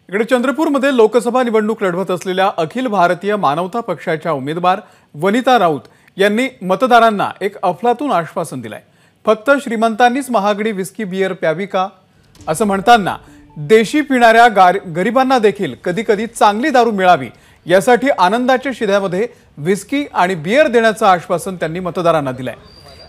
इकडे चंद्रपूरमध्ये लोकसभा निवडणूक लढवत असलेल्या अखिल भारतीय मानवता पक्षाच्या उमेदवार वनिता राऊत यांनी मतदारांना एक अफलातून आश्वासन दिलंय। फक्त श्रीमंतांनीच महागडी विस्की बियर प्यावी का असं म्हणताना देशी पिणाऱ्या गरिबांना देखील कधी कधी चांगली दारू मिळावी यासाठी आनंदाच्या शिध्यामध्ये विस्की आणि बियर देण्याचं आश्वासन त्यांनी मतदारांना दिलंय।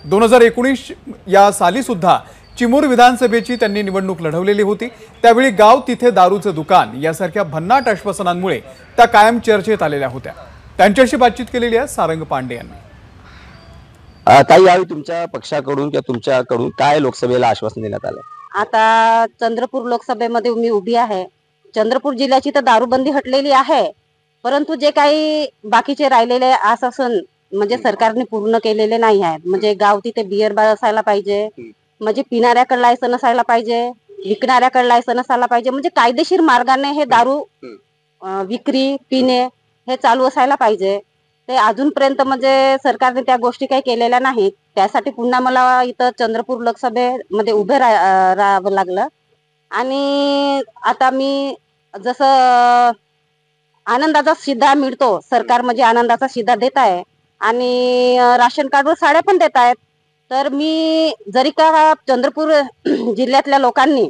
2019 या साली सुद्धा चिमूर विधानसभेची त्यांनी निवडणूक लढवलेली होती। त्यावेळी गाव तिथे दारूचं दुकान यासारख्या भन्नाट आश्वासनांमुळे त्या कायम चर्चेत आलेल्या होत्या। त्यांच्याशी बातचीत केलेली आहे सारंग पांडे यांनी। ताई, यावेळी तुमच्या पक्षाकडून किंवा तुमच्याकडून काय लोकसभेला आश्वासन देण्यात आलं? आता चंद्रपूर लोकसभेमध्ये मी उभी आहे। चंद्रपूर जिल्ह्याची तर दारूबंदी हटलेली आहे, परंतु जे काही बाकीचे राहिलेले आश्वासन म्हणजे सरकारने पूर्ण केलेले नाही आहेत। म्हणजे गाव तिथे बियर बार असायला पाहिजे, म्हणजे पिणाऱ्याकडे लायसन असायला पाहिजे, विकणाऱ्याकडे लायसन असायला पाहिजे, म्हणजे कायदेशीर मार्गाने हे दारू विक्री पिणे हे चालू असायला पाहिजे। ते अजूनपर्यंत म्हणजे सरकारने त्या गोष्टी काही केलेल्या नाहीत। त्यासाठी पुन्हा मला इथं चंद्रपूर लोकसभेमध्ये उभे राहावं लागलं। आणि आता मी जसं आनंदाचा शिधा मिळतो, सरकार म्हणजे आनंदाचा शिधा देत आहे आणि राशन कार्डवर साड्या पण देत आहेत। तर मी जरी का चंद्रपूर जिल्ह्यातल्या लोकांनी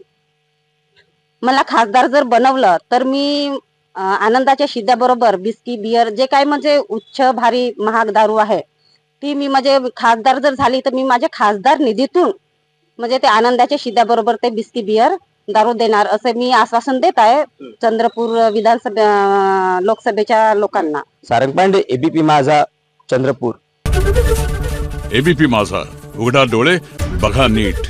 मला खासदार जर बनवलं तर मी आनंदाच्या शिध्याबरोबर बिस्की बियर जे काय म्हणजे उच्च भारी महाग दारू आहे ती मी म्हणजे खासदार जर झाली तर मी माझ्या खासदार निधीतून म्हणजे ते आनंदाच्या शिध्याबरोबर ते बिस्की बियर दारू देणार असे मी आश्वासन देत आहे चंद्रपूर विधानसभा लोकसभेच्या लोकांना। सारंग पांडे, एबीपी माझा, चंद्रपूर। एबीपी माझा, उघडा डोळे बघा नीट।